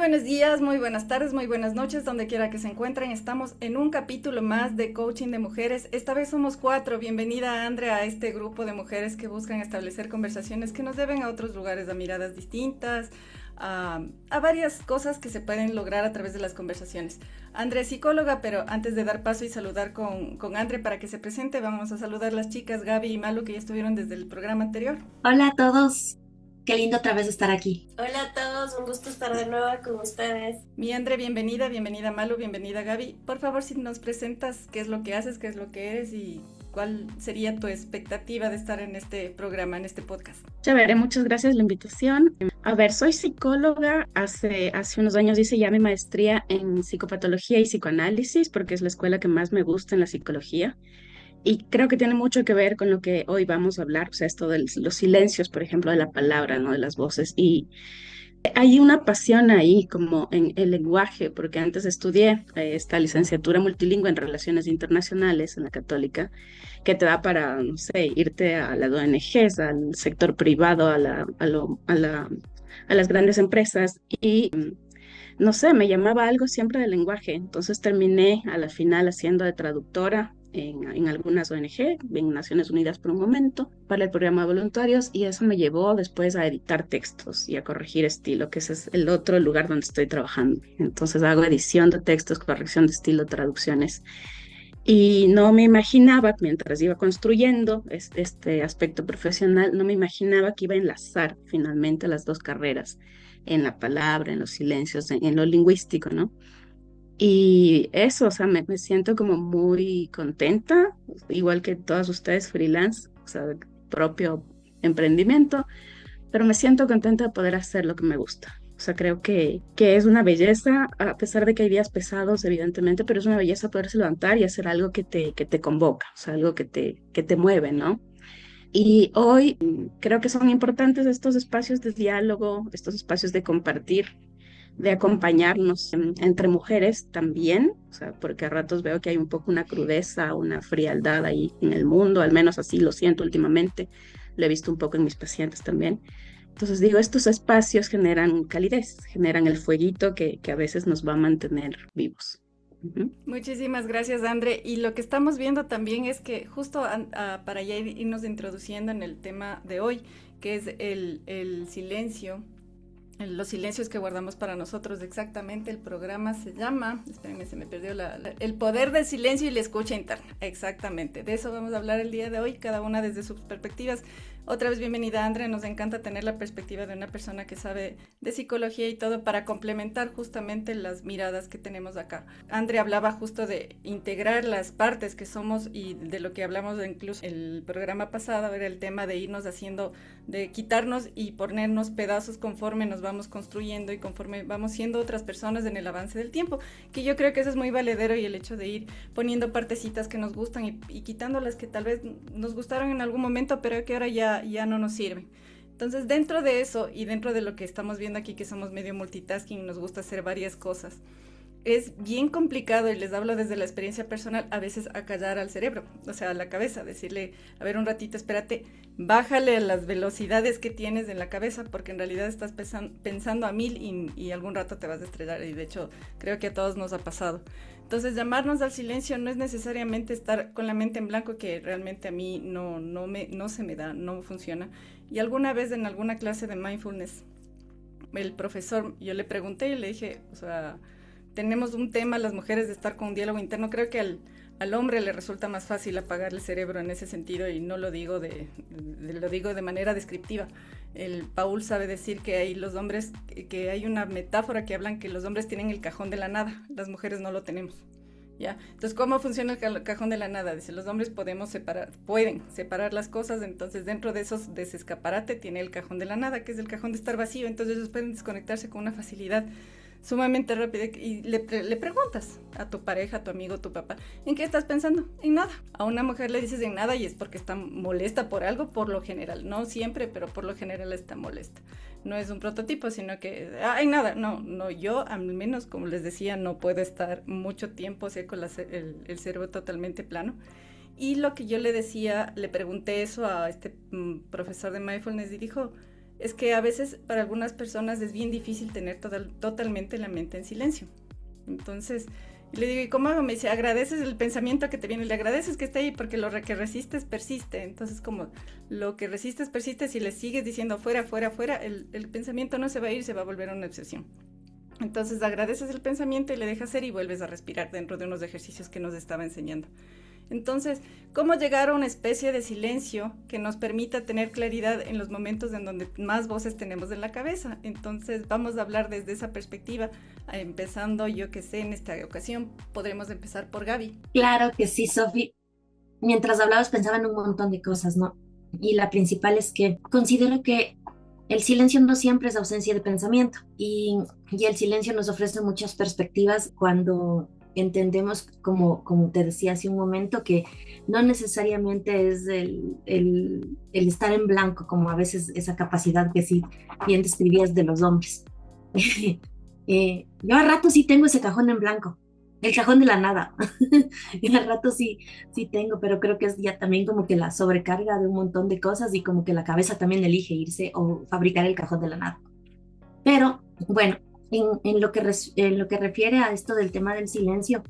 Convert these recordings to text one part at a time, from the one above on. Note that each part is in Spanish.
buenos días, muy buenas tardes, muy buenas noches, donde quiera que se encuentren. Estamos en un capítulo más de Coaching de Mujeres. Esta vez somos 4. Bienvenida, Andrea, a este grupo de mujeres que buscan establecer conversaciones que nos lleven a otros lugares, a miradas distintas, a varias cosas que se pueden lograr a través de las conversaciones. Andrea es psicóloga, pero antes de dar paso y saludar con Andrea para que se presente, vamos a saludar las chicas Gaby y Malu que ya estuvieron desde el programa anterior. Hola a todos, qué lindo otra vez estar aquí. Hola a todos, un gusto estar de nuevo con ustedes. Mi Andre, bienvenida, bienvenida Malu, bienvenida Gaby. Por favor, si nos presentas qué es lo que haces, qué es lo que eres y cuál sería tu expectativa de estar en este programa, en este podcast. Chévere, muchas gracias por la invitación. A ver, soy psicóloga, hace unos años hice ya mi maestría en psicopatología y psicoanálisis porque es la escuela que más me gusta en la psicología y creo que tiene mucho que ver con lo que hoy vamos a hablar, o sea, esto de los silencios, por ejemplo, de la palabra, ¿no? De las voces. Y hay una pasión ahí como en el lenguaje, porque antes estudié esta licenciatura multilingüe en Relaciones Internacionales en la Católica, que te da para, no sé, irte a las ONGs, al sector privado, a las grandes empresas y, no sé, me llamaba algo siempre del lenguaje. Entonces terminé a la final haciendo de traductora en algunas ONG, en Naciones Unidas por un momento, para el programa de voluntarios, y eso me llevó después a editar textos y a corregir estilo, que ese es el otro lugar donde estoy trabajando. Entonces hago edición de textos, corrección de estilo, traducciones. Y no me imaginaba, mientras iba construyendo este aspecto profesional, no me imaginaba que iba a enlazar finalmente las dos carreras en la palabra, en los silencios, en lo lingüístico, ¿no? Y eso, o sea, me siento como muy contenta, igual que todas ustedes freelance, o sea, propio emprendimiento, pero me siento contenta de poder hacer lo que me gusta. O sea, creo que es una belleza, a pesar de que hay días pesados, evidentemente, pero es una belleza poderse levantar y hacer algo que te convoca, o sea, algo que te mueve, ¿no? Y hoy creo que son importantes estos espacios de diálogo, estos espacios de compartir, de acompañarnos entre mujeres también, o sea, porque a ratos veo que hay un poco una crudeza, una frialdad ahí en el mundo, al menos así lo siento últimamente, lo he visto un poco en mis pacientes también. Entonces digo, estos espacios generan calidez, generan el fueguito que a veces nos va a mantener vivos. Ujú. Muchísimas gracias, Andre. Y lo que estamos viendo también es que justo para ya irnos introduciendo en el tema de hoy, que es el silencio, los silencios que guardamos para nosotros. Exactamente, el programa se llama, espérenme, se me perdió el poder del silencio y la escucha interna. Exactamente, de eso vamos a hablar el día de hoy, cada una desde sus perspectivas. Otra vez bienvenida, Andrea, nos encanta tener la perspectiva de una persona que sabe de psicología y todo para complementar justamente las miradas que tenemos acá. Andrea hablaba justo de integrar las partes que somos y de lo que hablamos incluso el programa pasado, era el tema de irnos haciendo, de quitarnos y ponernos pedazos conforme nos vamos construyendo y conforme vamos siendo otras personas en el avance del tiempo, que yo creo que eso es muy valedero, y el hecho de ir poniendo partecitas que nos gustan y quitando las que tal vez nos gustaron en algún momento, pero que ahora ya no nos sirven. Entonces, dentro de eso y dentro de lo que estamos viendo aquí, que somos medio multitasking, nos gusta hacer varias cosas, es bien complicado, y les hablo desde la experiencia personal, a veces acallar al cerebro, o sea, a la cabeza, decirle, a ver un ratito, espérate, bájale a las velocidades que tienes en la cabeza, porque en realidad estás pensando a 1000 y algún rato te vas a estrellar, y de hecho creo que a todos nos ha pasado. Entonces, llamarnos al silencio no es necesariamente estar con la mente en blanco, que realmente a mí no se me da, no funciona. Y alguna vez en alguna clase de mindfulness, el profesor, yo le pregunté y le dije, o sea, tenemos un tema las mujeres de estar con un diálogo interno. Creo que al hombre le resulta más fácil apagar el cerebro en ese sentido, y no lo digo lo digo de manera descriptiva. El Paul sabe decir que hay los hombres, que hay una metáfora que hablan que los hombres tienen el cajón de la nada, las mujeres no lo tenemos. ¿Ya? Entonces, ¿cómo funciona el cajón de la nada? Dice, los hombres pueden separar las cosas, entonces dentro de ese escaparate tiene el cajón de la nada, que es el cajón de estar vacío, entonces ellos pueden desconectarse con una facilidad sumamente rápida, y le preguntas a tu pareja, a tu amigo, a tu papá, ¿en qué estás pensando? En nada. A una mujer le dices en nada y es porque está molesta por algo, por lo general, no siempre, pero por lo general está molesta. No es un prototipo, sino que, en nada, no, yo al menos, como les decía, no puedo estar mucho tiempo, o sea, con el cerebro totalmente plano. Y lo que yo le decía, le pregunté eso a este profesor de mindfulness y dijo, es que a veces para algunas personas es bien difícil tener totalmente la mente en silencio. Entonces, le digo, ¿y cómo hago? Me dice, agradeces el pensamiento que te viene, le agradeces que esté ahí porque lo que resistes persiste. Entonces, como lo que resistes persiste, si le sigues diciendo fuera, fuera, fuera, el pensamiento no se va a ir, se va a volver una obsesión. Entonces, agradeces el pensamiento y le dejas ser y vuelves a respirar dentro de unos ejercicios que nos estaba enseñando. Entonces, ¿cómo llegar a una especie de silencio que nos permita tener claridad en los momentos en donde más voces tenemos en la cabeza? Entonces, vamos a hablar desde esa perspectiva, empezando, yo que sé, en esta ocasión, podremos empezar por Gaby. Claro que sí, Sofi. Mientras hablabas pensaba en un montón de cosas, ¿no? Y la principal es que considero que el silencio no siempre es ausencia de pensamiento y el silencio nos ofrece muchas perspectivas cuando entendemos, como te decía hace un momento, que no necesariamente es el estar en blanco, como a veces esa capacidad que sí bien describías de los hombres. Yo a rato sí tengo ese cajón en blanco, el cajón de la nada. Y al rato sí tengo, pero creo que es ya también como que la sobrecarga de un montón de cosas y como que la cabeza también elige irse o fabricar el cajón de la nada. Pero bueno, en lo que refiere a esto del tema del silencio,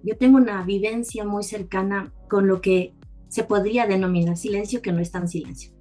yo tengo una vivencia muy cercana con lo que se podría denominar silencio, que no es tan silencio.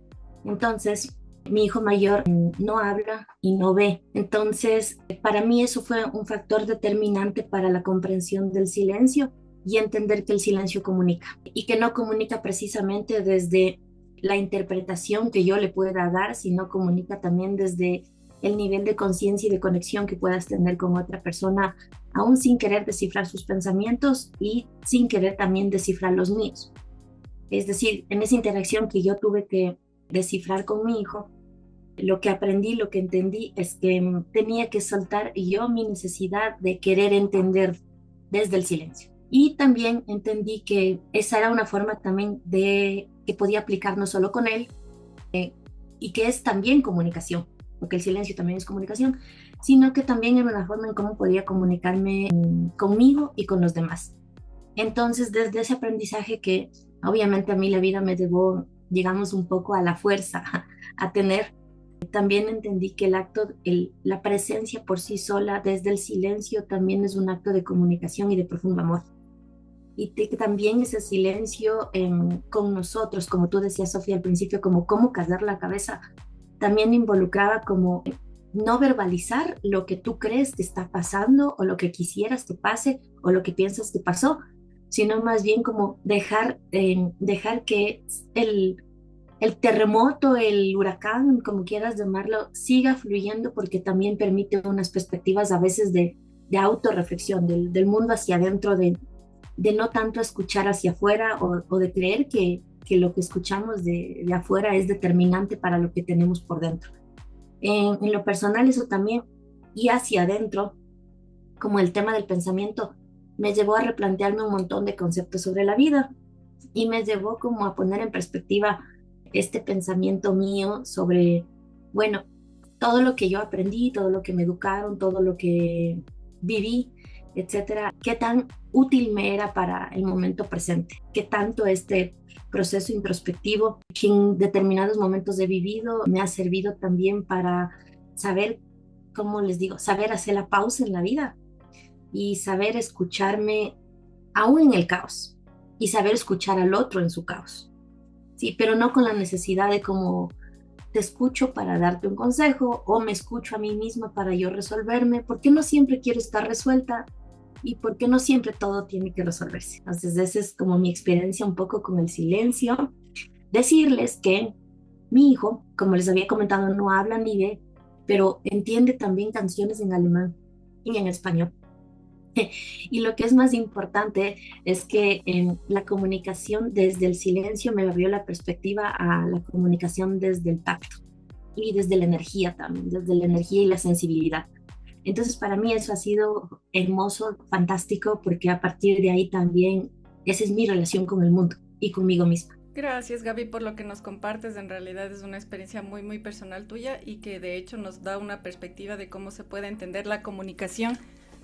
Entonces, mi hijo mayor no habla y no ve. Entonces, para mí eso fue un factor determinante para la comprensión del silencio y entender que el silencio comunica y que no comunica precisamente desde la interpretación que yo le pueda dar, sino comunica también desde el nivel de conciencia y de conexión que puedas tener con otra persona, aún sin querer descifrar sus pensamientos y sin querer también descifrar los míos. Es decir, en esa interacción que yo tuve que descifrar con mi hijo, lo que aprendí, lo que entendí es que tenía que soltar yo mi necesidad de querer entender desde el silencio. Y también entendí que esa era una forma también de que podía aplicar no solo con él, y que es también comunicación, porque el silencio también es comunicación, sino que también era una forma en cómo podía comunicarme conmigo y con los demás. Entonces, desde ese aprendizaje que obviamente a mí la vida me llevó, digamos, un poco a la fuerza a tener, también entendí que la presencia por sí sola desde el silencio también es un acto de comunicación y de profundo amor. Y que también ese silencio con nosotros, como tú decías, Sofía, al principio, como cómo callar la cabeza, también involucraba como no verbalizar lo que tú crees te está pasando o lo que quisieras que pase o lo que piensas que pasó, sino más bien como dejar que el terremoto, el huracán, como quieras llamarlo, siga fluyendo porque también permite unas perspectivas a veces de autorreflexión, del mundo hacia adentro, de no tanto escuchar hacia afuera o de creer que lo que escuchamos de afuera es determinante para lo que tenemos por dentro. En lo personal eso también, y hacia adentro, como el tema del pensamiento, me llevó a replantearme un montón de conceptos sobre la vida y me llevó como a poner en perspectiva este pensamiento mío sobre, bueno, todo lo que yo aprendí, todo lo que me educaron, todo lo que viví, etcétera, qué tan útil me era para el momento presente, qué tanto este proceso introspectivo que en determinados momentos he vivido me ha servido también para saber, como les digo, saber hacer la pausa en la vida y saber escucharme aún en el caos y saber escuchar al otro en su caos. Sí, pero no con la necesidad de como te escucho para darte un consejo o me escucho a mí misma para yo resolverme, porque no siempre quiero estar resuelta y porque no siempre todo tiene que resolverse. Entonces, esa es como mi experiencia un poco con el silencio. Decirles que mi hijo, como les había comentado, no habla ni ve, pero entiende también canciones en alemán y en español. Y lo que es más importante es que la comunicación desde el silencio me abrió la perspectiva a la comunicación desde el tacto y desde la energía también, desde la energía y la sensibilidad. Entonces para mí eso ha sido hermoso, fantástico, porque a partir de ahí también esa es mi relación con el mundo y conmigo misma. Gracias, Gaby, por lo que nos compartes. En realidad es una experiencia muy, muy personal tuya y que de hecho nos da una perspectiva de cómo se puede entender la comunicación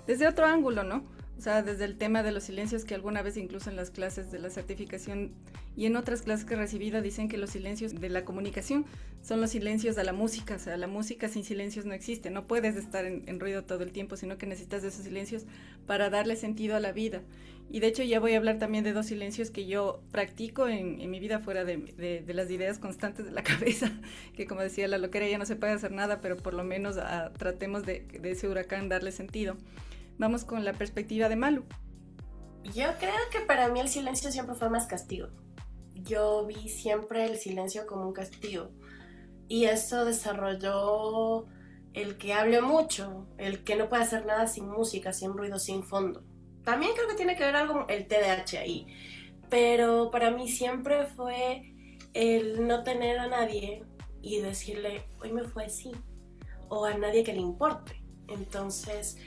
desde otro ángulo, ¿no? O sea, desde el tema de los silencios, que alguna vez incluso en las clases de la certificación y en otras clases que he recibido dicen que los silencios de la comunicación son los silencios de la música. O sea, la música sin silencios no existe. No puedes estar en ruido todo el tiempo, sino que necesitas de esos silencios para darle sentido a la vida. Y de hecho ya voy a hablar también de 2 silencios que yo practico en mi vida fuera de las ideas constantes de la cabeza, que como decía la loquera ya no se puede hacer nada, pero por lo menos tratemos de ese huracán darle sentido. Vamos con la perspectiva de Malu. Yo creo que para mí el silencio siempre fue más castigo. Yo vi siempre el silencio como un castigo. Y eso desarrolló el que hable mucho, el que no puede hacer nada sin música, sin ruido, sin fondo. También creo que tiene que ver algo con el TDAH ahí. Pero para mí siempre fue el no tener a nadie y decirle, hoy me fue así. O a nadie que le importe. Entonces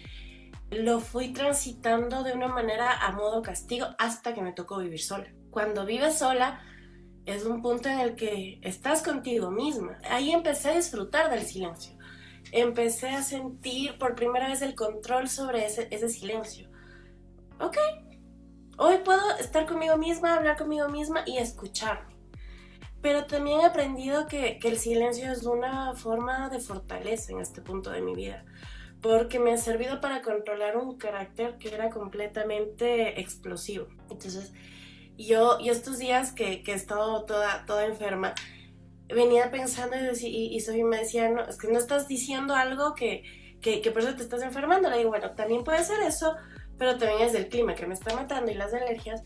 lo fui transitando de una manera a modo castigo hasta que me tocó vivir sola. Cuando vives sola es un punto en el que estás contigo misma. Ahí empecé a disfrutar del silencio. Empecé a sentir por primera vez el control sobre ese silencio. Ok, hoy puedo estar conmigo misma, hablar conmigo misma y escucharme. Pero también he aprendido que el silencio es una forma de fortaleza en este punto de mi vida. Porque me ha servido para controlar un carácter que era completamente explosivo. Entonces, yo estos días que he estado toda enferma, venía pensando y Sofía me decía, no, es que no estás diciendo algo que por eso te estás enfermando. Le digo, bueno, también puede ser eso, pero también es del clima que me está matando y las alergias.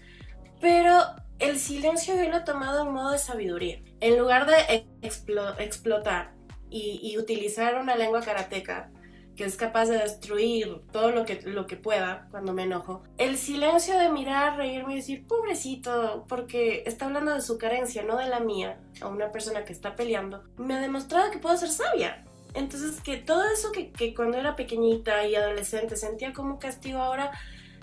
Pero el silencio yo lo he tomado en modo de sabiduría. En lugar de explotar y utilizar una lengua karateca, que es capaz de destruir todo lo que pueda cuando me enojo. El silencio de mirar, reírme y decir, pobrecito, porque está hablando de su carencia, no de la mía, a una persona que está peleando, me ha demostrado que puedo ser sabia. Entonces, que todo eso que cuando era pequeñita y adolescente sentía como un castigo, ahora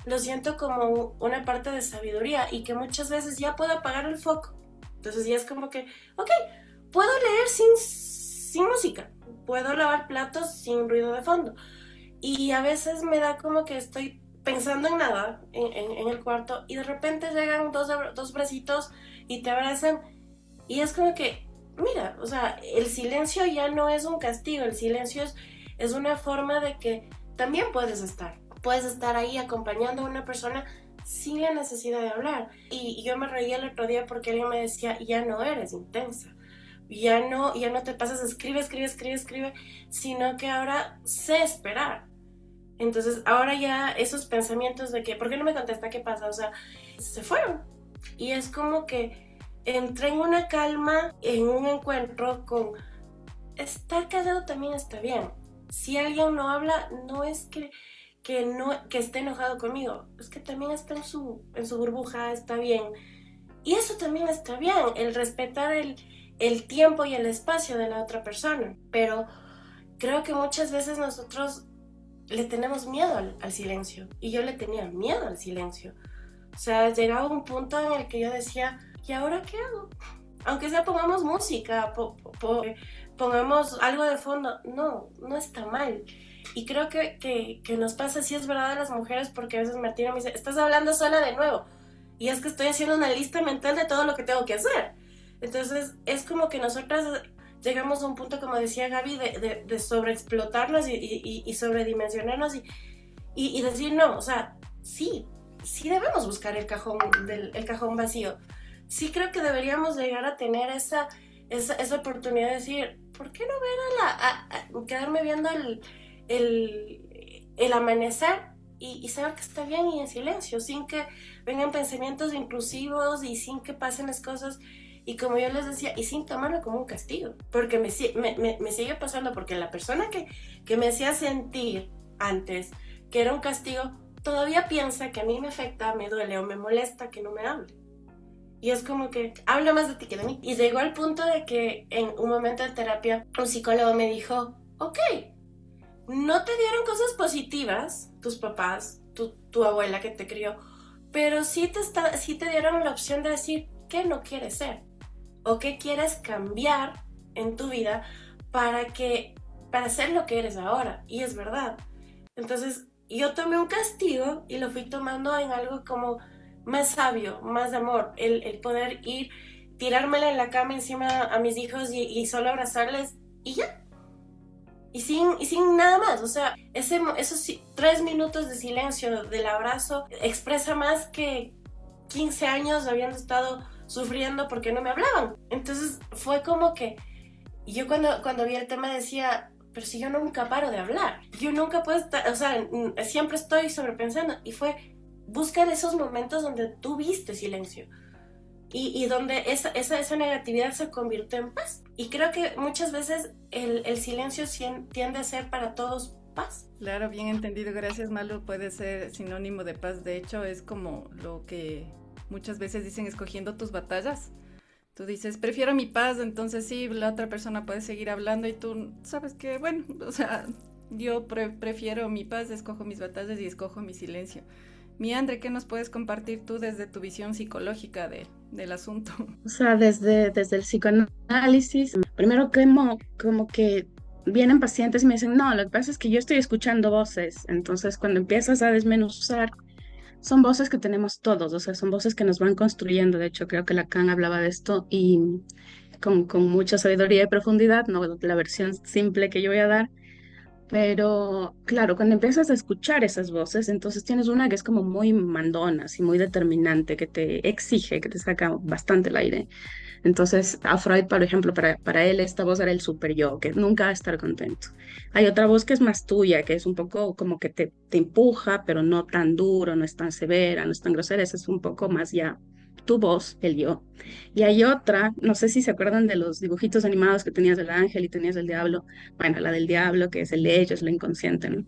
lo siento como una parte de sabiduría y que muchas veces ya puedo apagar el foco. Entonces ya es como que, ok, puedo leer sin música. Puedo lavar platos sin ruido de fondo. Y a veces me da como que estoy pensando en nada en el cuarto y de repente llegan dos bracitos y te abrazan y es como que, mira, o sea, el silencio ya no es un castigo, el silencio es una forma de que también puedes estar ahí acompañando a una persona sin la necesidad de hablar. Y yo me reía el otro día porque alguien me decía, ya no eres intensa. Ya no te pasas, escribe, sino que ahora sé esperar. Entonces ahora ya esos pensamientos de que, ¿por qué no me contesta? ¿Qué pasa? O sea, se fueron. Y es como que entré en una calma, en un encuentro con estar callado también está bien. Si alguien no habla, no es que esté enojado conmigo, es que también está en su burbuja, está bien. Y eso también está bien, el respetar el tiempo y el espacio de la otra persona. Pero creo que muchas veces nosotros le tenemos miedo al silencio. Y yo le tenía miedo al silencio. O sea, llegaba un punto en el que yo decía, ¿y ahora qué hago? Aunque sea pongamos música, pongamos algo de fondo. No está mal. Y creo que nos pasa, sí es verdad a las mujeres, porque a veces Martina me dice, estás hablando sola de nuevo. Y es que estoy haciendo una lista mental de todo lo que tengo que hacer. Entonces es como que nosotras llegamos a un punto, como decía Gaby, de sobreexplotarnos y sobredimensionarnos y decir no, o sea, sí debemos buscar el cajón vacío. Sí creo que deberíamos llegar a tener esa oportunidad de decir, ¿por qué no ver quedarme viendo el amanecer y saber que está bien y en silencio, sin que vengan pensamientos intrusivos y sin que pasen las cosas? Y como yo les decía, y sin tomarlo como un castigo, porque me sigue pasando, porque la persona que me hacía sentir antes que era un castigo, todavía piensa que a mí me afecta, me duele o me molesta que no me hable. Y es como que habla más de ti que de mí. Y llegó al punto de que en un momento de terapia, un psicólogo me dijo, ok, no te dieron cosas positivas tus papás, tu abuela que te crió, pero sí te dieron la opción de decir qué no quieres ser o qué quieres cambiar en tu vida para ser lo que eres ahora. Y es verdad. Entonces yo tomé un castigo y lo fui tomando en algo como más sabio, más de amor, el poder ir, tirármela en la cama encima a mis hijos y solo abrazarles y ya. Y sin nada más, o sea, esos 3 minutos de silencio del abrazo expresa más que 15 años habiendo estado sufriendo porque no me hablaban. Entonces fue como que yo cuando vi el tema decía, pero si yo nunca paro de hablar, yo nunca puedo estar, o sea, siempre estoy sobrepensando. Y fue buscar esos momentos donde tú viste silencio y donde esa negatividad se convirtió en paz. Y creo que muchas veces el silencio tiende a ser para todos paz. Claro, bien entendido. Gracias, Malu. Puede ser sinónimo de paz. De hecho, es como lo que muchas veces dicen escogiendo tus batallas. Tú dices, prefiero mi paz, entonces sí, la otra persona puede seguir hablando y tú sabes que, bueno, o sea, yo prefiero mi paz, escojo mis batallas y escojo mi silencio. Mi Andre, ¿qué nos puedes compartir tú desde tu visión psicológica del asunto? O sea, desde el psicoanálisis, primero como que vienen pacientes y me dicen, no, lo que pasa es que yo estoy escuchando voces. Entonces, cuando empiezas a desmenuzar, son voces que tenemos todos, o sea, son voces que nos van construyendo. De hecho, creo que Lacan hablaba de esto y con mucha sabiduría y profundidad, no la versión simple que yo voy a dar. Pero claro, cuando empiezas a escuchar esas voces, entonces tienes una que es como muy mandona, así muy determinante, que te exige, que te saca bastante el aire. Entonces, a Freud, por ejemplo, para él esta voz era el super yo, que nunca va a estar contento. Hay otra voz que es más tuya, que es un poco como que te empuja, pero no tan duro, no es tan severa, no es tan grosera, esa es un poco más ya tu voz, el yo. Y hay otra, no sé si se acuerdan de los dibujitos animados que tenías del ángel y tenías el diablo. Bueno, la del diablo, que es el de ellos, lo inconsciente, ¿no?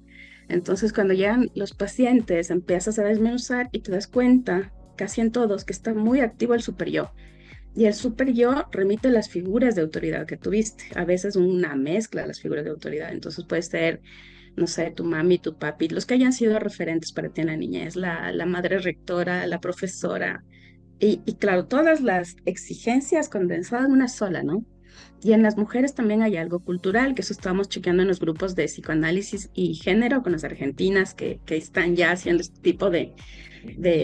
Entonces, cuando llegan los pacientes, empiezas a desmenuzar y te das cuenta, casi en todos, que está muy activo el super yo. Y el super yo remite a las figuras de autoridad que tuviste, a veces una mezcla de las figuras de autoridad. Entonces puede ser, no sé, tu mami, tu papi, los que hayan sido referentes para ti en la niñez, la madre rectora, la profesora, y claro, todas las exigencias condensadas en una sola, ¿no? Y en las mujeres también hay algo cultural, que eso estamos chequeando en los grupos de psicoanálisis y género con las argentinas que están ya haciendo este tipo de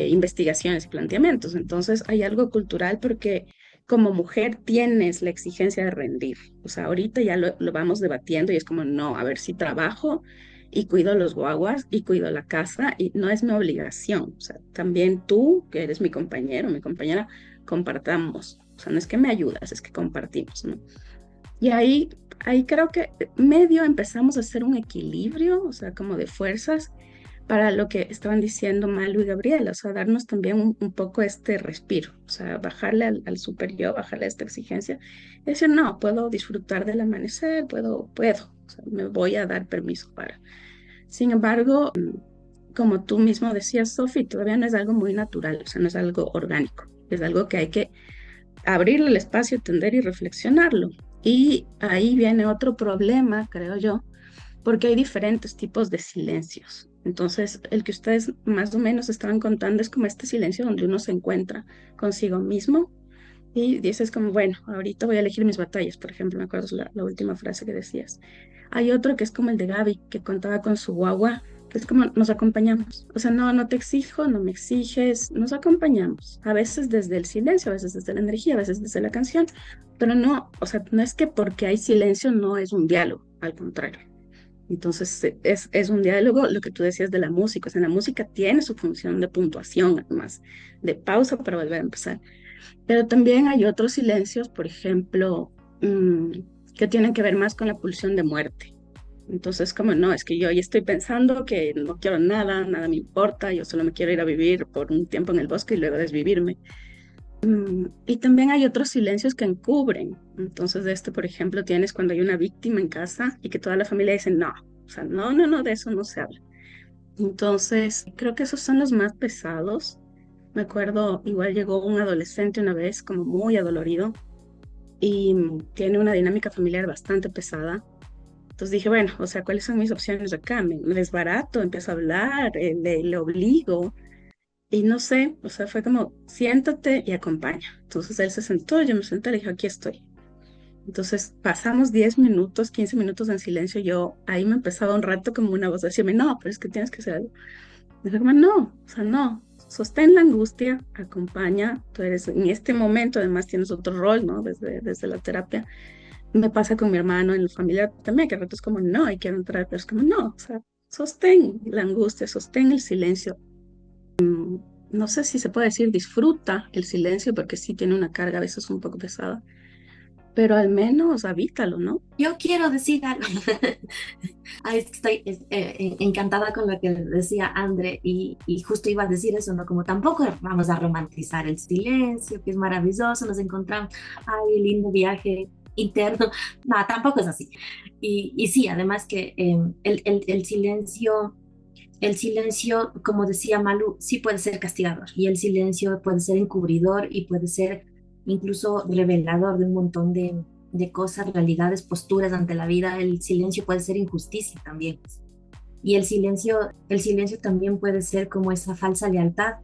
investigaciones y planteamientos. Entonces hay algo cultural porque como mujer tienes la exigencia de rendir. O sea, ahorita ya lo vamos debatiendo y es como, no, a ver si trabajo y cuido los guaguas y cuido la casa y no es mi obligación. O sea, también tú, que eres mi compañero, mi compañera, compartamos. O sea, no es que me ayudas, es que compartimos, ¿no? Y ahí creo que medio empezamos a hacer un equilibrio, o sea, como de fuerzas para lo que estaban diciendo Malu y Gabriela, o sea, darnos también un poco este respiro, o sea, bajarle al super yo, bajarle a esta exigencia, y decir, no, puedo disfrutar del amanecer, o sea, me voy a dar permiso para. Sin embargo, como tú mismo decías, Sofi, todavía no es algo muy natural, o sea, no es algo orgánico, es algo que hay que abrirle el espacio, entender y reflexionarlo. Y ahí viene otro problema, creo yo, porque hay diferentes tipos de silencios. Entonces, el que ustedes más o menos estaban contando es como este silencio donde uno se encuentra consigo mismo y dices como, bueno, ahorita voy a elegir mis batallas, por ejemplo, me acuerdo la última frase que decías. Hay otro que es como el de Gaby, que contaba con su guagua, que es como nos acompañamos. O sea, no, no te exijo, no me exiges, nos acompañamos. A veces desde el silencio, a veces desde la energía, a veces desde la canción, pero no, o sea, no es que porque hay silencio no es un diálogo, al contrario. Entonces, es un diálogo, lo que tú decías de la música. O sea, la música tiene su función de puntuación, además, de pausa para volver a empezar. Pero también hay otros silencios, por ejemplo, que tienen que ver más con la pulsión de muerte. Entonces, como no, es que yo ya estoy pensando que no quiero nada, nada me importa, yo solo me quiero ir a vivir por un tiempo en el bosque y luego desvivirme. Y también hay otros silencios que encubren. Entonces, de este, por ejemplo, tienes cuando hay una víctima en casa y que toda la familia dice, no, o sea, no, no, no, de eso no se habla. Entonces, creo que esos son los más pesados. Me acuerdo, igual llegó un adolescente una vez como muy adolorido y tiene una dinámica familiar bastante pesada. Entonces dije, bueno, o sea, ¿cuáles son mis opciones acá? Me desbarato, empiezo a hablar, le obligo y no sé, o sea, fue como, siéntate y acompaña. Entonces él se sentó, yo me senté, le dije, aquí estoy. Entonces pasamos 10 minutos, 15 minutos en silencio. Yo ahí me empezaba un rato como una voz a decirme, no, pero es que tienes que hacer algo. Y yo como, no, o sea, no, sostén la angustia, acompaña, tú eres en este momento, además tienes otro rol, ¿no? Desde la terapia. Me pasa con mi hermano en la familia también, que a ratos como, no, y quiero entrar, pero es como, no, o sea, sostén la angustia, sostén el silencio. No sé si se puede decir disfruta el silencio, porque sí tiene una carga a veces un poco pesada, pero al menos habítalo, ¿no? Yo quiero decir algo. Ay, es que estoy encantada con lo que decía André y justo iba a decir eso, ¿no? Como tampoco vamos a romantizar el silencio, que es maravilloso, nos encontramos, ay, lindo viaje interno. No, tampoco es así. Y sí, además que el silencio, como decía Malu, sí puede ser castigador y el silencio puede ser encubridor y puede ser incluso revelador de un montón de cosas, realidades, posturas ante la vida. El silencio puede ser injusticia también. Y el silencio también puede ser como esa falsa lealtad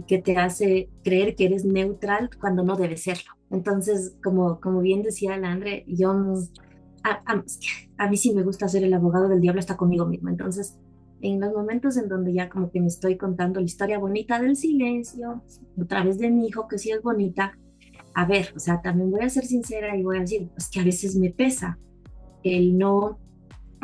que te hace creer que eres neutral cuando no debes serlo. Entonces, como bien decía la Andre, a mí sí me gusta ser el abogado del diablo hasta conmigo mismo. Entonces, en los momentos en donde ya como que me estoy contando la historia bonita del silencio, a través de mi hijo, que sí es bonita, a ver, o sea, también voy a ser sincera y voy a decir, pues que a veces me pesa el no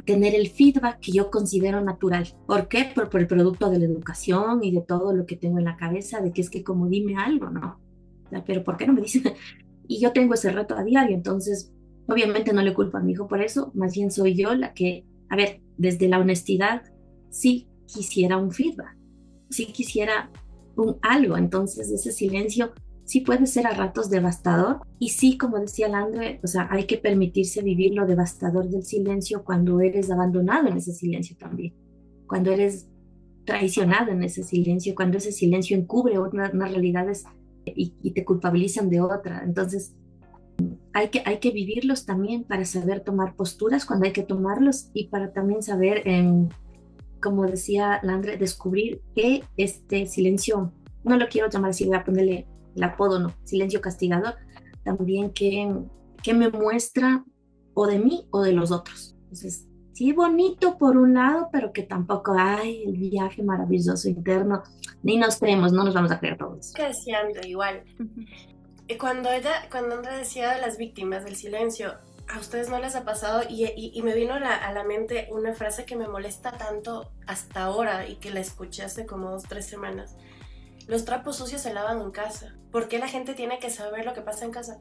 tener el feedback que yo considero natural. ¿Por qué? Por el producto de la educación y de todo lo que tengo en la cabeza, de que es que como dime algo, ¿no? O sea, pero ¿por qué no me dicen? Y yo tengo ese reto a diario, entonces obviamente no le culpo a mi hijo por eso, más bien soy yo la que, a ver, desde la honestidad, sí quisiera un feedback, sí quisiera un algo, entonces ese silencio sí puede ser a ratos devastador y sí, como decía Landre, o sea, hay que permitirse vivir lo devastador del silencio cuando eres abandonado en ese silencio también, cuando eres traicionado en ese silencio, cuando ese silencio encubre unas realidades y te culpabilizan de otra. Entonces, hay que vivirlos también para saber tomar posturas cuando hay que tomarlos y para también saber, como decía Landre, descubrir que este silencio, no lo quiero llamar así, voy a ponerle el apodo, no, silencio castigador, también que me muestra o de mí o de los otros. Entonces, sí, bonito por un lado, pero que tampoco hay el viaje maravilloso interno, ni nos creemos, no nos vamos a creer todos. Que decía Andrea, igual. Cuando Andrea decía de las víctimas del silencio, ¿a ustedes no les ha pasado? Y me vino a la mente una frase que me molesta tanto hasta ahora y que la escuché hace como 2 o 3 semanas. Los trapos sucios se lavan en casa. ¿Por qué la gente tiene que saber lo que pasa en casa?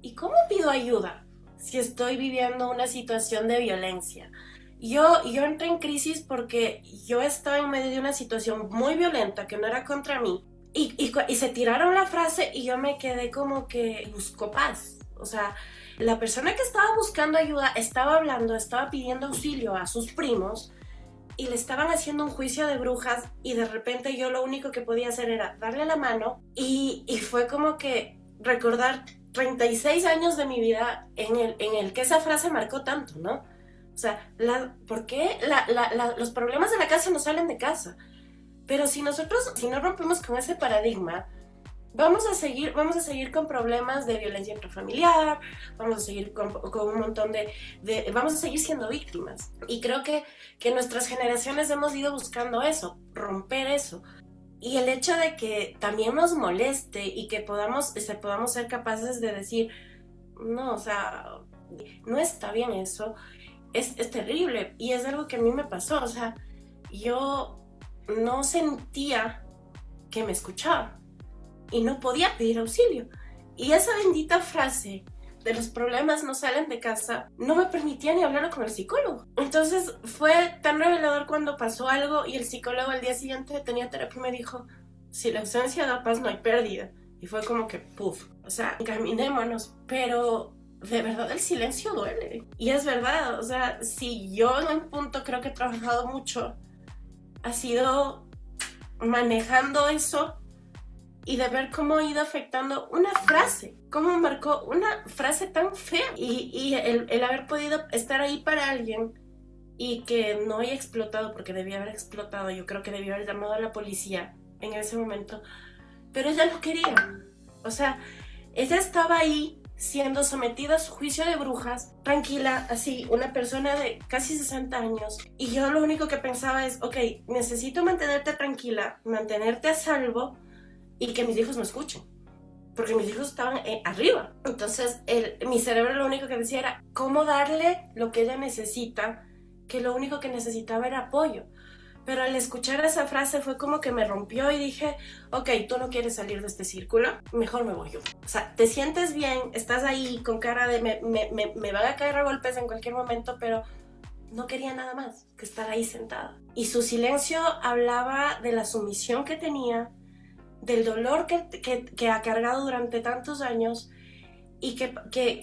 ¿Y cómo pido ayuda si estoy viviendo una situación de violencia? Yo entré en crisis porque yo estaba en medio de una situación muy violenta que no era contra mí. Y se tiraron la frase y yo me quedé como que busco paz. O sea, la persona que estaba buscando ayuda estaba hablando, estaba pidiendo auxilio a sus primos y le estaban haciendo un juicio de brujas y de repente yo lo único que podía hacer era darle la mano y fue como que recordar 36 años de mi vida en el que esa frase marcó tanto, ¿no? O sea, ¿por qué los problemas de la casa no salen de casa? Pero si no rompemos con ese paradigma, vamos a seguir con problemas de violencia intrafamiliar, vamos a seguir con un montón vamos a seguir siendo víctimas. Y creo que nuestras generaciones hemos ido buscando eso, romper eso. Y el hecho de que también nos moleste y que podamos ser capaces de decir, no, o sea, no está bien eso, es terrible. Y es algo que a mí me pasó, o sea, yo no sentía que me escuchaba y no podía pedir auxilio. Y esa bendita frase de los problemas no salen de casa no me permitía ni hablar con el psicólogo. Entonces fue tan revelador cuando pasó algo y el psicólogo al día siguiente tenía terapia y me dijo, si la ausencia da paz no hay pérdida. Y fue como que puf, o sea, encaminémonos, pero de verdad el silencio duele. Y es verdad, o sea, si yo en un punto creo que he trabajado mucho, ha sido manejando eso y de ver cómo ha ido afectando una frase, cómo marcó una frase tan fea y el haber podido estar ahí para alguien y que no haya explotado, porque debía haber explotado, yo creo que debió haber llamado a la policía en ese momento, pero ella no quería, o sea, ella estaba ahí siendo sometida a su juicio de brujas, tranquila, así, una persona de casi 60 años. Y yo lo único que pensaba es, ok, necesito mantenerte tranquila, mantenerte a salvo y que mis hijos me escuchen. Porque mis hijos estaban arriba. Entonces, mi cerebro lo único que decía era, ¿cómo darle lo que ella necesita? Que lo único que necesitaba era apoyo. Pero al escuchar esa frase fue como que me rompió y dije, ok, tú no quieres salir de este círculo, mejor me voy yo. O sea, te sientes bien, estás ahí con cara de me van a caer a golpes en cualquier momento, pero no quería nada más que estar ahí sentada. Y su silencio hablaba de la sumisión que tenía, del dolor que ha cargado durante tantos años y que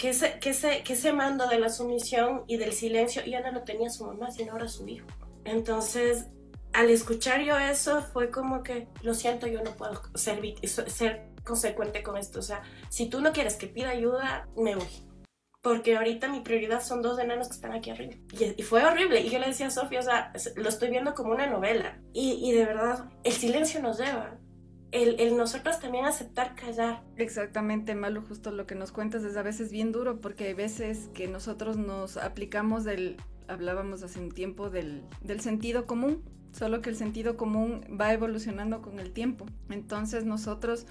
ese mando de la sumisión y del silencio ya no lo tenía su mamá, sino ahora su hijo. Entonces, al escuchar yo eso, fue como que, lo siento, yo no puedo ser consecuente con esto. O sea, si tú no quieres que pida ayuda, me voy. Porque ahorita mi prioridad son 2 enanos que están aquí arriba. Y fue horrible. Y yo le decía a Sofía, o sea, lo estoy viendo como una novela. Y de verdad, el silencio nos lleva. El nosotros también aceptar callar. Exactamente, Malu, justo lo que nos cuentas es a veces bien duro, porque hay veces que nosotros nos aplicamos hablábamos hace un tiempo del sentido común, solo que el sentido común va evolucionando con el tiempo. Entonces nosotros,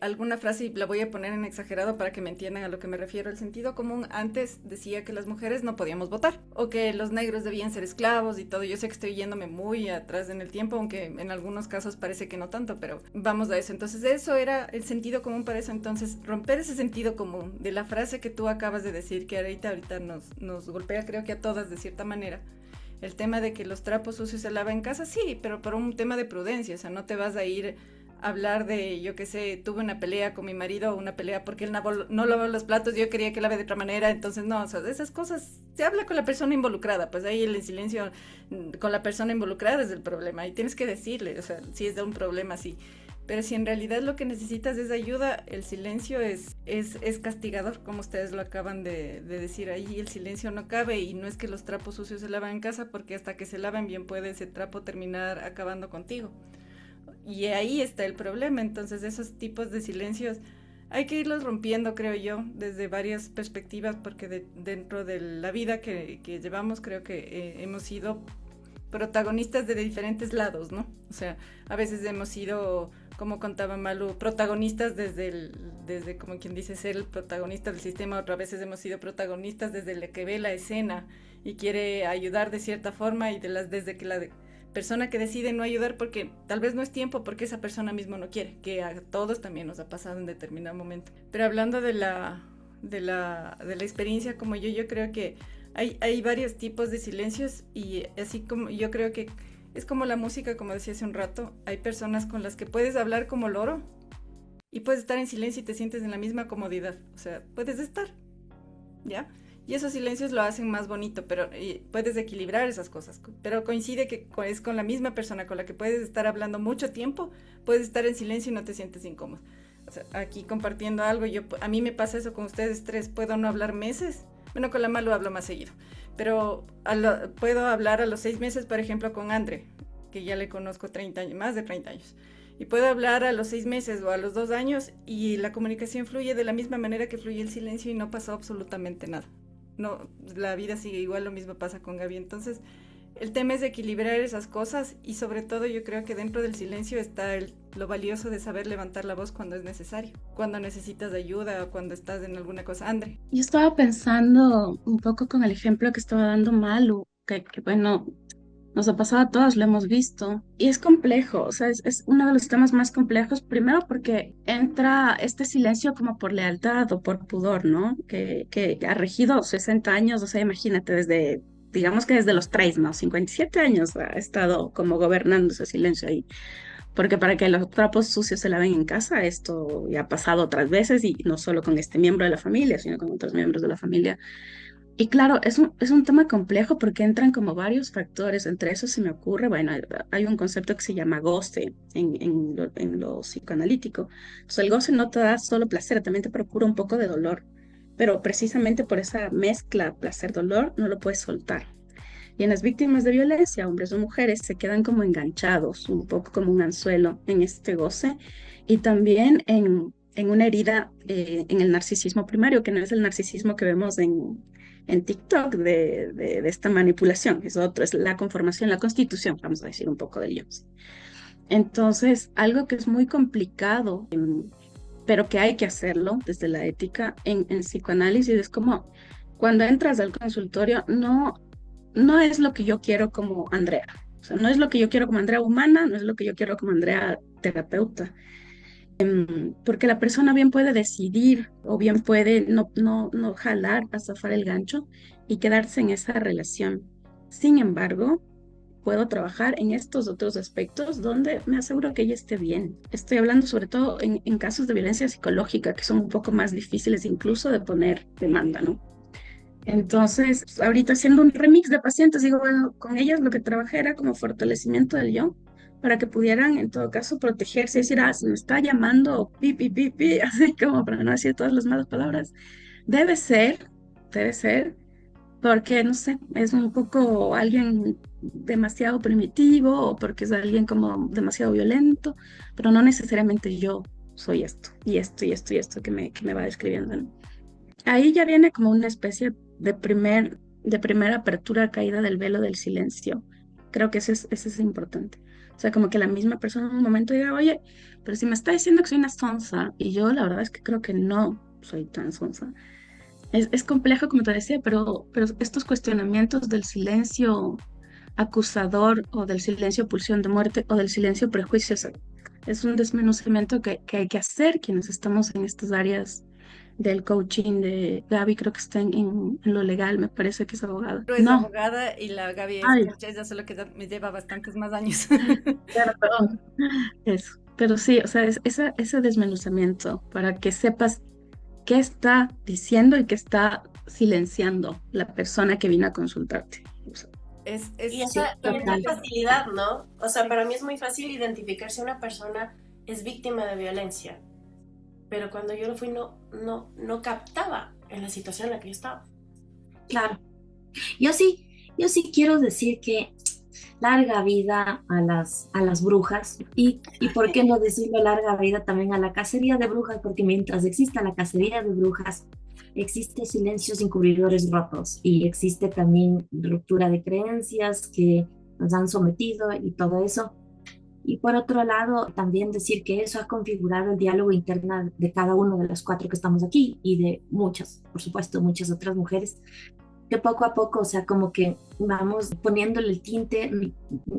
alguna frase, y la voy a poner en exagerado para que me entiendan a lo que me refiero, el sentido común antes decía que las mujeres no podíamos votar, o que los negros debían ser esclavos y todo. Yo sé que estoy yéndome muy atrás en el tiempo, aunque en algunos casos parece que no tanto, pero vamos a eso. Entonces eso era el sentido común para eso. Entonces romper ese sentido común de la frase que tú acabas de decir, que ahorita nos golpea, creo que a todas de cierta manera, el tema de que los trapos sucios se lavan en casa, sí, pero por un tema de prudencia. O sea, no te vas a ir hablar de, yo qué sé, tuve una pelea con mi marido, una pelea porque él no lavó los platos, yo quería que lave de otra manera. Entonces no, o sea, esas cosas se habla con la persona involucrada, pues ahí el silencio con la persona involucrada es el problema, y tienes que decirle, o sea, si es de un problema, sí, pero si en realidad lo que necesitas es ayuda, el silencio es castigador, como ustedes lo acaban de decir ahí. El silencio no cabe, y no es que los trapos sucios se lavan en casa, porque hasta que se laven bien puede ese trapo terminar acabando contigo. Y ahí está el problema. Entonces esos tipos de silencios hay que irlos rompiendo, creo yo, desde varias perspectivas, porque dentro de la vida que llevamos, creo que hemos sido protagonistas de diferentes lados, ¿no? O sea, a veces hemos sido, como contaba Malu, protagonistas desde como quien dice, ser el protagonista del sistema. Otras veces hemos sido protagonistas desde el que ve la escena y quiere ayudar de cierta forma, y desde que la persona que decide no ayudar porque tal vez no es tiempo, porque esa persona mismo no quiere, que a todos también nos ha pasado en determinado momento. Pero hablando de la experiencia como yo creo que hay varios tipos de silencios, y así como yo creo que es como la música, como decía hace un rato, hay personas con las que puedes hablar como loro y puedes estar en silencio y te sientes en la misma comodidad, o sea, puedes estar, ¿ya? Y esos silencios lo hacen más bonito, pero puedes equilibrar esas cosas. Pero coincide que es con la misma persona con la que puedes estar hablando mucho tiempo, puedes estar en silencio y no te sientes incómodo. O sea, aquí compartiendo algo, a mí me pasa eso con ustedes 3, puedo no hablar meses. Bueno, con la Malu hablo más seguido, pero puedo hablar a los 6 meses, por ejemplo, con Andre, que ya le conozco 30 años, más de 30 años. Y puedo hablar a los 6 meses o a los 2 años y la comunicación fluye de la misma manera que fluye el silencio y no pasó absolutamente nada. No, la vida sigue igual, lo mismo pasa con Gaby. Entonces, el tema es equilibrar esas cosas, y sobre todo yo creo que dentro del silencio está lo valioso de saber levantar la voz cuando es necesario, cuando necesitas ayuda o cuando estás en alguna cosa. Andre. Yo estaba pensando un poco con el ejemplo que estaba dando Malu, que bueno, nos ha pasado a todos, lo hemos visto, y es complejo, o sea, es uno de los temas más complejos, primero porque entra este silencio como por lealtad o por pudor, ¿no? Que ha regido 60 años, o sea, imagínate, digamos que desde los 3, ¿no? 57 años ha estado como gobernando ese silencio ahí, porque para que los trapos sucios se laven en casa, esto ya ha pasado otras veces, y no solo con este miembro de la familia, sino con otros miembros de la familia. Y claro, es un tema complejo porque entran como varios factores. Entre esos se me ocurre, bueno, hay un concepto que se llama goce en lo psicoanalítico. Entonces, el goce no te da solo placer, también te procura un poco de dolor. Pero precisamente por esa mezcla placer-dolor no lo puedes soltar. Y en las víctimas de violencia, hombres o mujeres, se quedan como enganchados, un poco como un anzuelo en este goce. Y también en una herida en el narcisismo primario, que no es el narcisismo que vemos en TikTok de esta manipulación, es otro, es la conformación, la constitución, vamos a decir un poco del Jung. Entonces, algo que es muy complicado, pero que hay que hacerlo desde la ética en psicoanálisis, es como cuando entras al consultorio, no es lo que yo quiero como Andrea. O sea, no es lo que yo quiero como Andrea humana, no es lo que yo quiero como Andrea terapeuta. Porque la persona bien puede decidir o bien puede no jalar a zafar el gancho y quedarse en esa relación. Sin embargo, puedo trabajar en estos otros aspectos donde me aseguro que ella esté bien. Estoy hablando sobre todo en casos de violencia psicológica, que son un poco más difíciles incluso de poner demanda, ¿no? Entonces, ahorita haciendo un remix de pacientes, digo, bueno, con ellas lo que trabajé era como fortalecimiento del yo, para que pudieran en todo caso protegerse y decir, ah, se me está llamando pi, pi, pi, pi, así como para no decir todas las malas palabras. Debe ser, debe ser, porque no sé, es un poco alguien demasiado primitivo o porque es alguien como demasiado violento, pero no necesariamente yo soy esto, y esto, y esto, y esto que me va describiendo, ¿no? Ahí ya viene como una especie de primera apertura, caída del velo del silencio. Creo que ese es importante. O sea, como que la misma persona en un momento diga, oye, pero si me está diciendo que soy una sonsa, y yo la verdad es que creo que no soy tan sonsa. Es complejo, como te decía, pero estos cuestionamientos del silencio acusador o del silencio pulsión de muerte o del silencio prejuicio es un desmenuzamiento que hay que hacer quienes estamos en estas áreas del coaching. De Gaby creo que está en lo legal, me parece que es abogada. Pero es No, abogada y la Gaby es ay, coach, ella solo que me lleva bastantes más años. perdón. Eso. Pero sí, o sea, ese desmenuzamiento para que sepas qué está diciendo y qué está silenciando la persona que vino a consultarte. O sea, Y Sí, esa también total. es facilidad, ¿no? O sea, para mí es muy fácil identificar si una persona es víctima de violencia, pero cuando yo lo fui no captaba en la situación en la que yo estaba. Claro. Yo sí quiero decir que larga vida a las brujas y por qué no decirlo larga vida también a la cacería de brujas, porque mientras exista la cacería de brujas, existe silencios encubridores rotos y existe también ruptura de creencias que nos han sometido y todo eso. Y por otro lado, también decir que eso ha configurado el diálogo interno de cada uno de los cuatro que estamos aquí y de muchas, por supuesto, muchas otras mujeres que poco a poco, o sea, como que vamos poniéndole el tinte,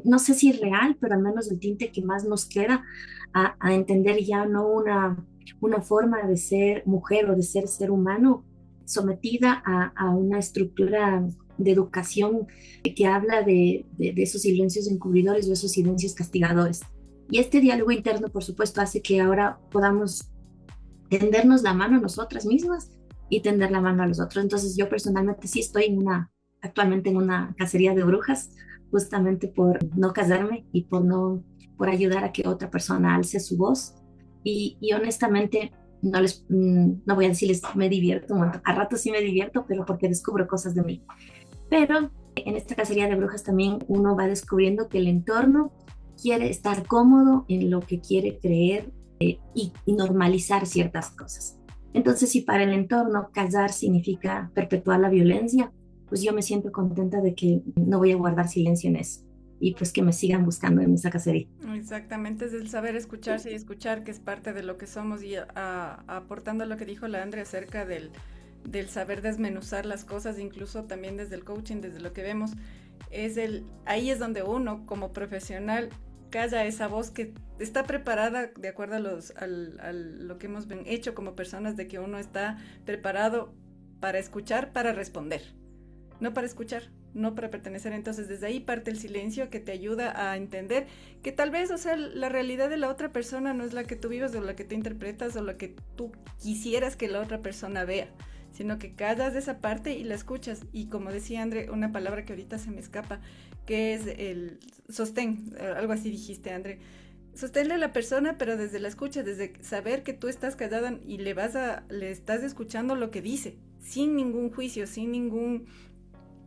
no sé si es real, pero al menos el tinte que más nos queda a entender ya no una forma de ser mujer o de ser humano sometida a una estructura de educación que habla de esos silencios encubridores o esos silencios castigadores. Y este diálogo interno, por supuesto, hace que ahora podamos tendernos la mano a nosotras mismas y tender la mano a los otros. Entonces yo personalmente sí estoy actualmente en una cacería de brujas, justamente por no casarme y por ayudar a que otra persona alce su voz. Y honestamente, no voy a decirles me divierto, bueno, a ratos sí me divierto, pero porque descubro cosas de mí. Pero en esta cacería de brujas también uno va descubriendo que el entorno quiere estar cómodo en lo que quiere creer y normalizar ciertas cosas. Entonces, si para el entorno callar significa perpetuar la violencia, pues yo me siento contenta de que no voy a guardar silencio en eso y pues que me sigan buscando en esa cacería. Exactamente, es el saber escucharse y escuchar, que es parte de lo que somos, y aportando a lo que dijo la Andre acerca del saber desmenuzar las cosas, incluso también desde el coaching, desde lo que vemos, ahí es donde uno como profesional calla esa voz que está preparada de acuerdo a lo que hemos hecho como personas, de que uno está preparado para escuchar, para responder, no para escuchar, no para pertenecer. Entonces desde ahí parte el silencio que te ayuda a entender que tal vez, o sea, la realidad de la otra persona no es la que tú vives o la que tú interpretas o la que tú quisieras que la otra persona vea, sino que callas de esa parte y la escuchas. Y como decía Andre, una palabra que ahorita se me escapa, que es el sostén, algo así dijiste, Andre. Sosténle a la persona, pero desde la escucha, desde saber que tú estás callada y le estás escuchando lo que dice, sin ningún juicio, sin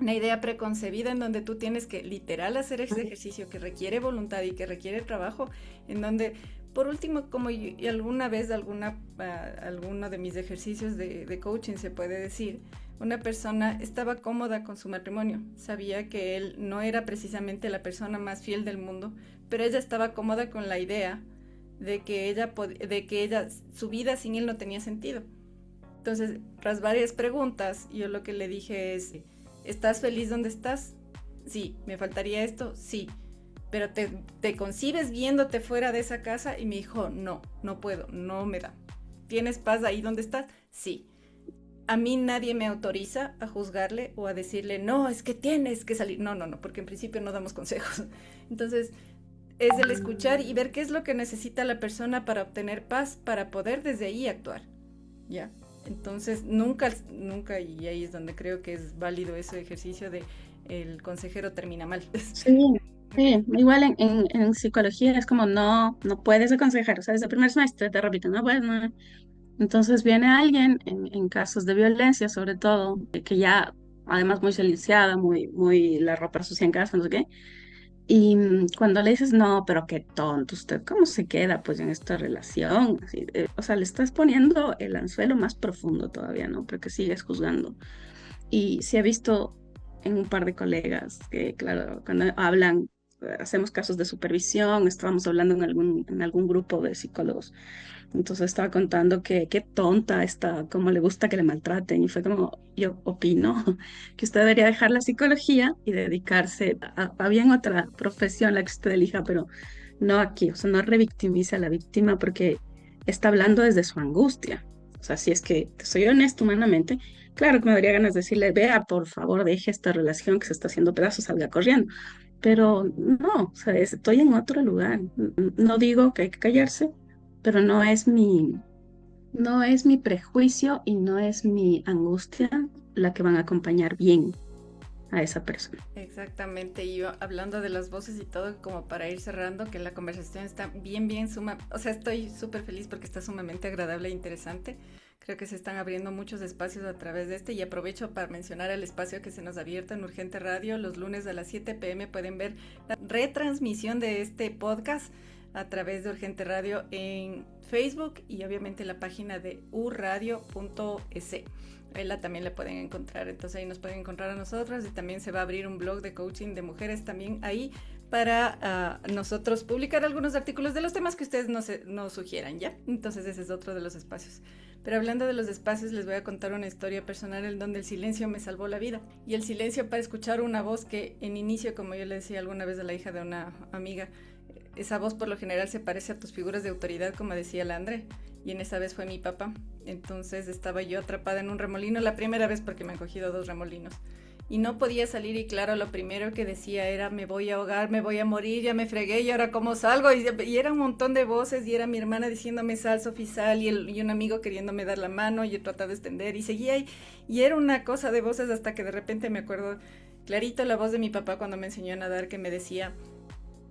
una idea preconcebida, en donde tú tienes que literal hacer ese ejercicio que requiere voluntad y que requiere trabajo, en donde Por último, como y alguna vez, alguno de mis ejercicios de coaching se puede decir, una persona estaba cómoda con su matrimonio, sabía que él no era precisamente la persona más fiel del mundo, pero ella estaba cómoda con la idea de que ella, su vida sin él no tenía sentido. Entonces, tras varias preguntas, yo lo que le dije es, ¿estás feliz donde estás? Sí. ¿Me faltaría esto? Sí. ¿Pero te concibes viéndote fuera de esa casa? Y me dijo, no puedo, no me da. ¿Tienes paz ahí donde estás? Sí. A mí nadie me autoriza a juzgarle o a decirle, no, es que tienes que salir. No, porque en principio no damos consejos. Entonces, es el escuchar y ver qué es lo que necesita la persona para obtener paz, para poder desde ahí actuar, ¿ya? Entonces, nunca, y ahí es donde creo que es válido ese ejercicio de el consejero termina mal. Sí, sí, igual en psicología es como no puedes aconsejar, o sea, desde el primer semestre te repiten, no puedes, no. Entonces viene alguien en casos de violencia, sobre todo, que ya además muy silenciada, muy la ropa sucia en casa, no sé qué, y cuando le dices, no, pero qué tonto, usted, ¿cómo se queda pues en esta relación? Así, o sea, le estás poniendo el anzuelo más profundo todavía, ¿no? Porque sigues juzgando. Y sí he visto en un par de colegas que, claro, cuando hablan, hacemos casos de supervisión, estábamos hablando en algún grupo de psicólogos, entonces estaba contando que qué tonta está, cómo le gusta que le maltraten, y fue como, yo opino que usted debería dejar la psicología y dedicarse a bien otra profesión, la que usted elija, pero no aquí, o sea, no revictimice a la víctima porque está hablando desde su angustia. O sea, si es que te soy honesto humanamente, claro que me daría ganas de decirle, vea, por favor, deje esta relación que se está haciendo pedazos, salga corriendo. Pero no, o sea, estoy en otro lugar. No digo que hay que callarse, pero no es mi prejuicio y no es mi angustia la que van a acompañar bien a esa persona. Exactamente, y yo hablando de las voces y todo, como para ir cerrando, que la conversación está bien o sea, estoy súper feliz porque está sumamente agradable e interesante. Creo que se están abriendo muchos espacios a través de este y aprovecho para mencionar el espacio que se nos ha abierto en Urgente Radio. Los lunes a las 7 p.m. pueden ver la retransmisión de este podcast a través de Urgente Radio en Facebook y obviamente la página de uradio.es. Ahí también la pueden encontrar, entonces ahí nos pueden encontrar a nosotras y también se va a abrir un blog de coaching de mujeres también ahí para nosotros publicar algunos artículos de los temas que ustedes nos sugieran, ¿ya? Entonces ese es otro de los espacios. Pero hablando de los espacios, les voy a contar una historia personal en donde el silencio me salvó la vida. Y el silencio para escuchar una voz que en inicio, como yo le decía alguna vez a la hija de una amiga, esa voz por lo general se parece a tus figuras de autoridad, como decía la André, y en esa vez fue mi papá. Entonces estaba yo atrapada en un remolino, la primera vez porque me han cogido 2 remolinos, y no podía salir, y claro, lo primero que decía era, me voy a ahogar, me voy a morir, ya me fregué, y ahora cómo salgo, y era un montón de voces, y era mi hermana diciéndome, sal, Sofi, sal, y un amigo queriéndome dar la mano, y yo trataba de extender, y seguía ahí, y era una cosa de voces hasta que de repente me acuerdo clarito la voz de mi papá cuando me enseñó a nadar, que me decía,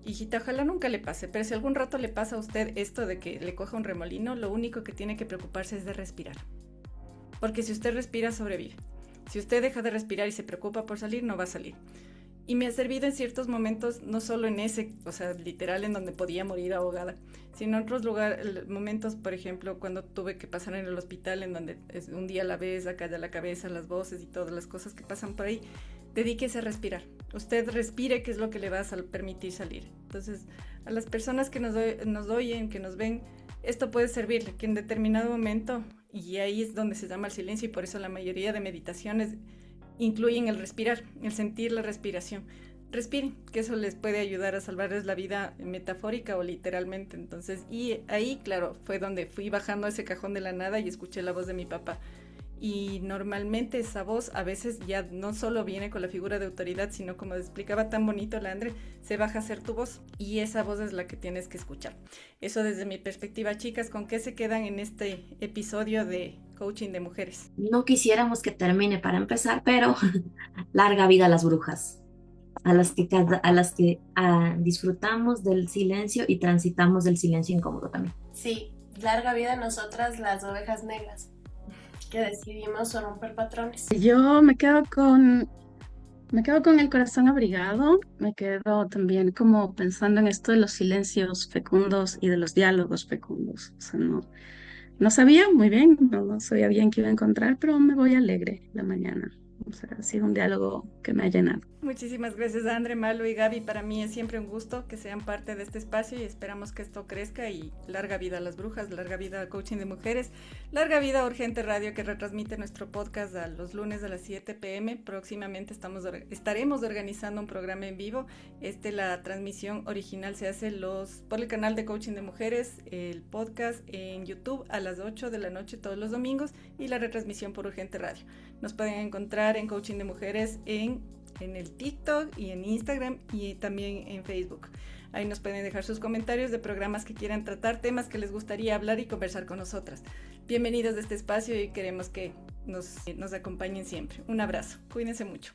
hijita, ojalá nunca le pase, pero si algún rato le pasa a usted esto de que le coja un remolino, lo único que tiene que preocuparse es de respirar. Porque si usted respira, sobrevive. Si usted deja de respirar y se preocupa por salir, no va a salir. Y me ha servido en ciertos momentos, no solo en ese, o sea, literal en donde podía morir ahogada, sino en otros momentos, por ejemplo, cuando tuve que pasar en el hospital, en donde un día la ves, acá ya la cabeza, las voces y todas las cosas que pasan por ahí. Dedíquese a respirar. Usted respire, que es lo que le va a permitir salir. Entonces, a las personas que nos oyen, que nos ven, esto puede servirle, que en determinado momento, y ahí es donde se llama el silencio, y por eso la mayoría de meditaciones incluyen el respirar, el sentir la respiración. Respiren, que eso les puede ayudar a salvarles la vida metafórica o literalmente. Entonces, y ahí, claro, fue donde fui bajando ese cajón de la nada y escuché la voz de mi papá. Y normalmente esa voz a veces ya no solo viene con la figura de autoridad, sino como explicaba tan bonito la Andre, se baja a ser tu voz y esa voz es la que tienes que escuchar. Eso desde mi perspectiva, chicas. ¿Con qué se quedan en este episodio de Coaching de Mujeres? No quisiéramos que termine para empezar, pero larga vida a las brujas, a las que disfrutamos del silencio y transitamos del silencio incómodo también. Sí, larga vida a nosotras las ovejas negras, que decidimos romper patrones. Yo me quedo con Me quedo con el corazón abrigado, me quedo también como pensando en esto de los silencios fecundos y de los diálogos fecundos. O sea, no sabía muy bien, no sabía bien qué iba a encontrar, pero me voy alegre la mañana. O sea, ha sido un diálogo que me ha llenado. Muchísimas gracias, Andre, Malu y Gaby. Para mí es siempre un gusto que sean parte de este espacio y esperamos que esto crezca y larga vida a las brujas, larga vida al coaching de mujeres, larga vida a Urgente Radio, que retransmite nuestro podcast a los lunes a las 7 p.m. Próximamente estaremos organizando un programa en vivo. La transmisión original se hace por el canal de coaching de mujeres, el podcast en YouTube a las 8 de la noche todos los domingos y la retransmisión por Urgente Radio. Nos pueden encontrar en Coaching de Mujeres en el TikTok y en Instagram y también en Facebook. Ahí nos pueden dejar sus comentarios de programas que quieran tratar, temas que les gustaría hablar y conversar con nosotras. Bienvenidos a este espacio y queremos que nos acompañen siempre. Un abrazo. Cuídense mucho.